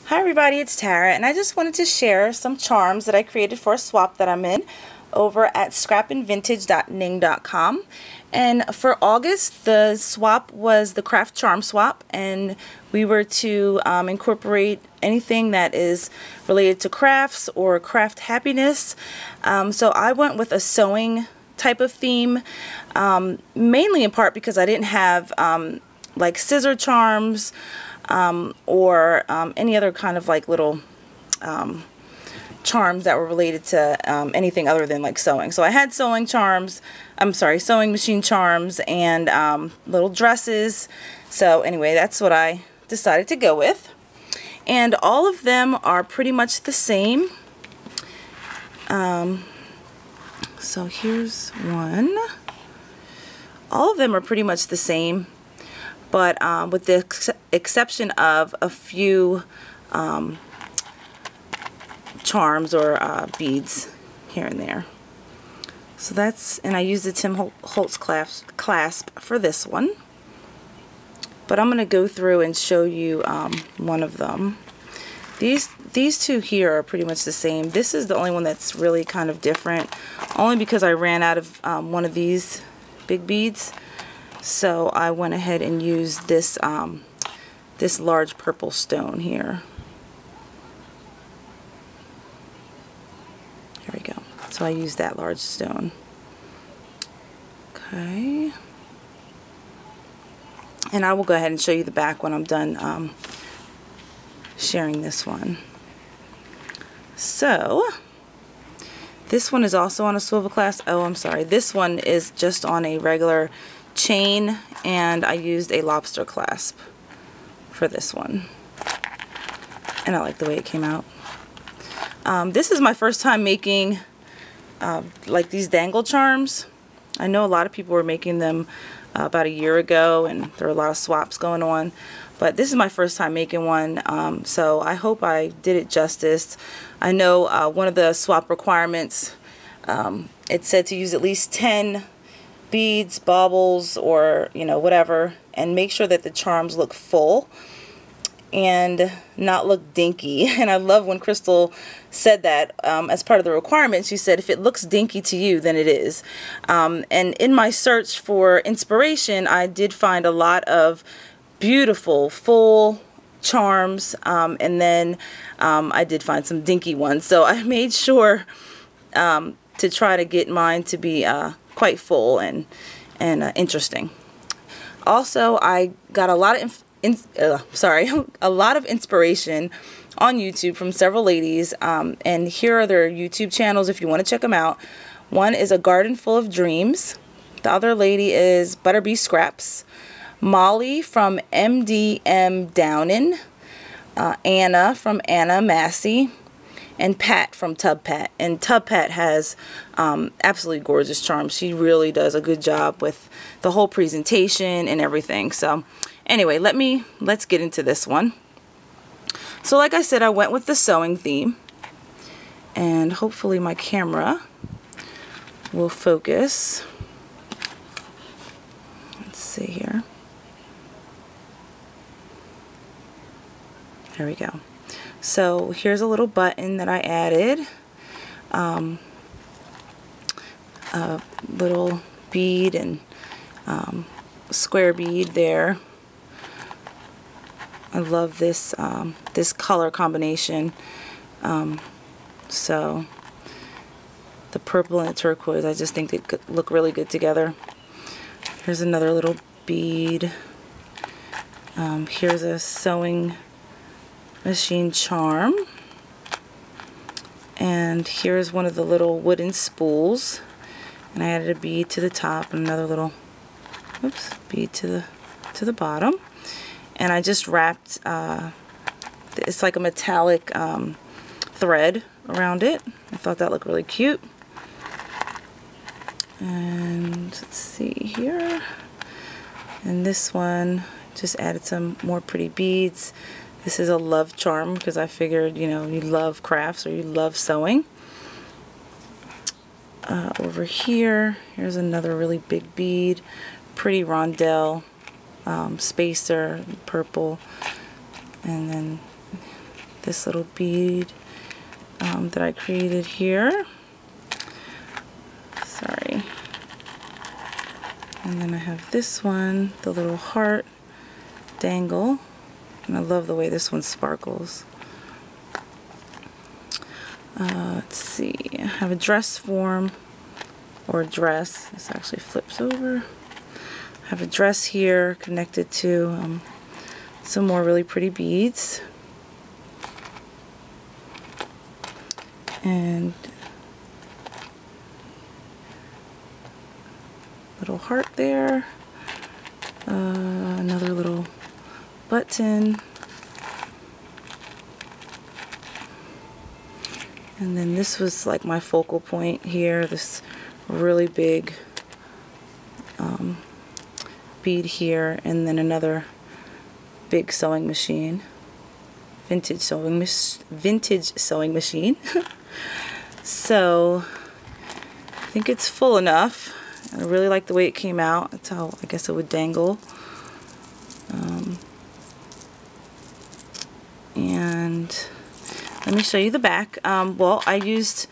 Hi everybody, it's Tara, and I just wanted to share some charms that I created for a swap that I'm in over at scrapandvintage.ning.com. And for August, the swap was the craft charm swap, and we were to incorporate anything that is related to crafts or craft happiness. So I went with a sewing type of theme, mainly in part because I didn't have like scissor charms or any other kind of like little charms that were related to anything other than like sewing. So I had sewing machine charms and little dresses. So anyway, that's what I decided to go with. And all of them are pretty much the same. So here's one. All of them are pretty much the same, but with the exception of a few charms or beads here and there. So that's, and I used the Tim Holtz clasp for this one. But I'm going to go through and show you one of them. These two here are pretty much the same. This is the only one that's really kind of different, only because I ran out of one of these big beads. So I went ahead and used this this large purple stone here. Here we go. So I used that large stone. Okay. And I will go ahead and show you the back when I'm done sharing this one. So this one is also on a swivel clasp. Oh, I'm sorry. This one is just on a regular chain, and I used a lobster clasp for this one. And I like the way it came out. This is my first time making like these dangle charms. I know a lot of people were making them about a year ago, and there were a lot of swaps going on. But this is my first time making one, so I hope I did it justice. I know one of the swap requirements, it said to use at least 10 beads, baubles, or whatever, and make sure that the charms look full and not look dinky. And I love when Crystal said that as part of the requirements. She said if it looks dinky to you, then it is. And in my search for inspiration, I did find a lot of beautiful full charms, and then I did find some dinky ones, so I made sure to try to get mine to be quite full and interesting. Also, I got a lot of a lot of inspiration on YouTube from several ladies, and here are their YouTube channels if you want to check them out. One is A Garden Full of Dreams. The other lady is Butterbee Scraps. Molly from MDM Downin, Anna from Anna Massey, and Pat from Tub Pat. And Tub Pat has absolutely gorgeous charms. She really does a good job with the whole presentation and everything. So anyway, let's get into this one. So like I said, I went with the sewing theme, and hopefully my camera will focus. Let's see here. There we go. So here's a little button that I added. A little bead and square bead there. I love this this color combination. So the purple and the turquoise, I just think they could look really good together. Here's another little bead. Here's a sewing machine charm, and here's one of the little wooden spools, and I added a bead to the top and another little bead to the bottom, and I just wrapped it's like a metallic thread around it. I thought that looked really cute. And let's see here, and this one just added some more pretty beads. This is a love charm because I figured, you love crafts or you love sewing. Over here, here's another really big bead, pretty rondelle spacer, purple, and then this little bead that I created here. Sorry. And then I have this one, the little heart dangle. And I love the way this one sparkles. Let's see, I have a dress form, or a dress. This actually flips over. I have a dress here connected to some more really pretty beads. And little heart there. Another little button. And then this was like my focal point here, this really big bead here, and then another big sewing machine, vintage sewing machine. So I think it's full enough. I really like the way it came out. That's how I guess it would dangle. And let me show you the back. Well, I used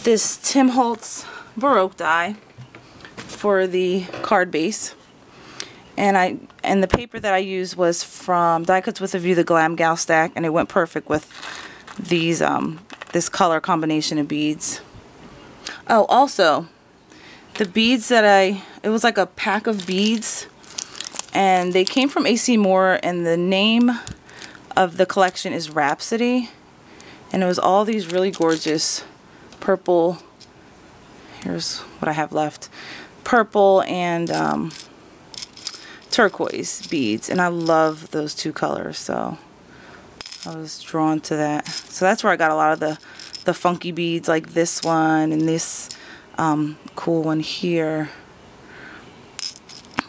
this Tim Holtz Baroque die for the card base, and the paper that I used was from Die Cuts with a View, the Glam Gal stack, and it went perfect with these this color combination of beads. Oh, also the beads that it was like a pack of beads, and they came from AC Moore, and the name of the collection is Rhapsody. And it was all these really gorgeous purple, here's what I have left, purple and turquoise beads. And I love those two colors, so I was drawn to that. So that's where I got a lot of the funky beads, like this one and this cool one here.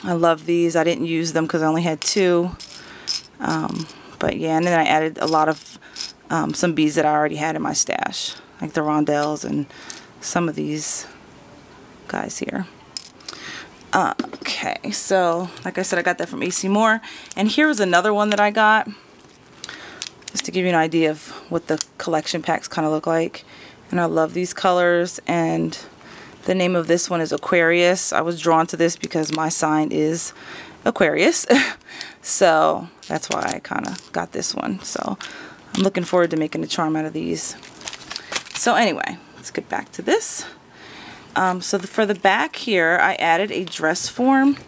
I love these. I didn't use them because I only had two. But yeah, and then I added a lot of some beads that I already had in my stash, like the rondelles and some of these guys here. Okay, so like I said, I got that from AC Moore. And here was another one that I got, just to give you an idea of what the collection packs kind of look like. And I love these colors, and the name of this one is Aquarius. I was drawn to this because my sign is Aquarius. So that's why I kind of got this one. So I'm looking forward to making a charm out of these. So anyway, let's get back to this. For the back here, I added a dress form.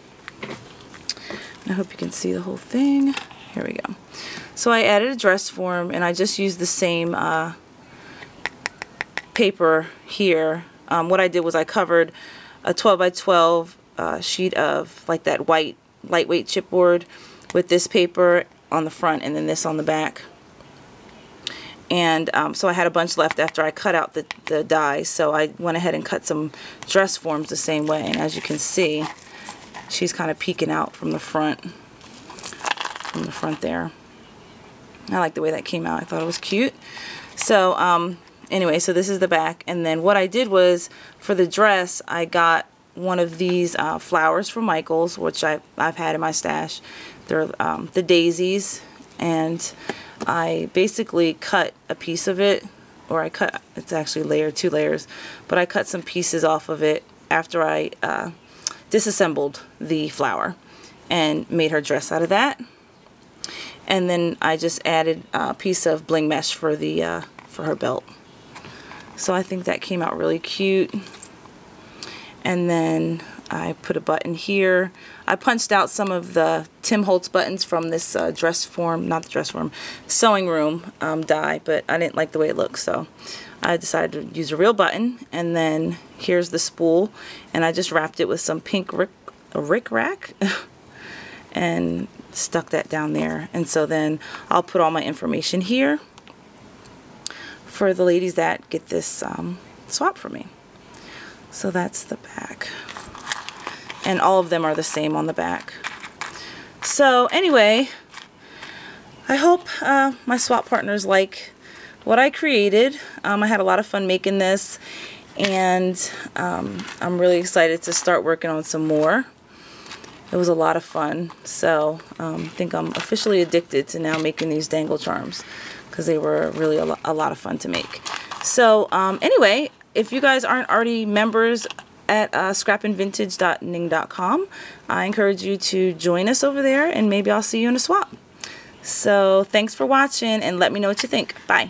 I hope you can see the whole thing. Here we go. So I added a dress form, and I just used the same paper here. What I did was I covered a 12 by 12 sheet of like that white lightweight chipboard with this paper on the front and then this on the back. And so I had a bunch left after I cut out the dies, so I went ahead and cut some dress forms the same way. And as you can see, she's kind of peeking out from the front there. I like the way that came out. I thought it was cute. So anyway, so this is the back. And then what I did was, for the dress, I got one of these flowers from Michaels, which I've had in my stash. They're the daisies, and I basically cut a piece of it, or it's actually two layers, but I cut some pieces off of it after I disassembled the flower and made her dress out of that. And then I just added a piece of bling mesh for her belt. So I think that came out really cute. And then I put a button here. I punched out some of the Tim Holtz buttons from this Sewing Room die, but I didn't like the way it looked, so I decided to use a real button. And then here's the spool, and I just wrapped it with some pink rickrack and stuck that down there. And so then I'll put all my information here for the ladies that get this swap from me. So that's the back. And all of them are the same on the back. So anyway, I hope my swap partners like what I created. I had a lot of fun making this, and I'm really excited to start working on some more. It was a lot of fun. So I think I'm officially addicted to now making these dangle charms. because they were really a lot of fun to make. So anyway, if you guys aren't already members at scrapandvintage.ning.com, I encourage you to join us over there, and maybe I'll see you in a swap. So thanks for watching, and let me know what you think. Bye.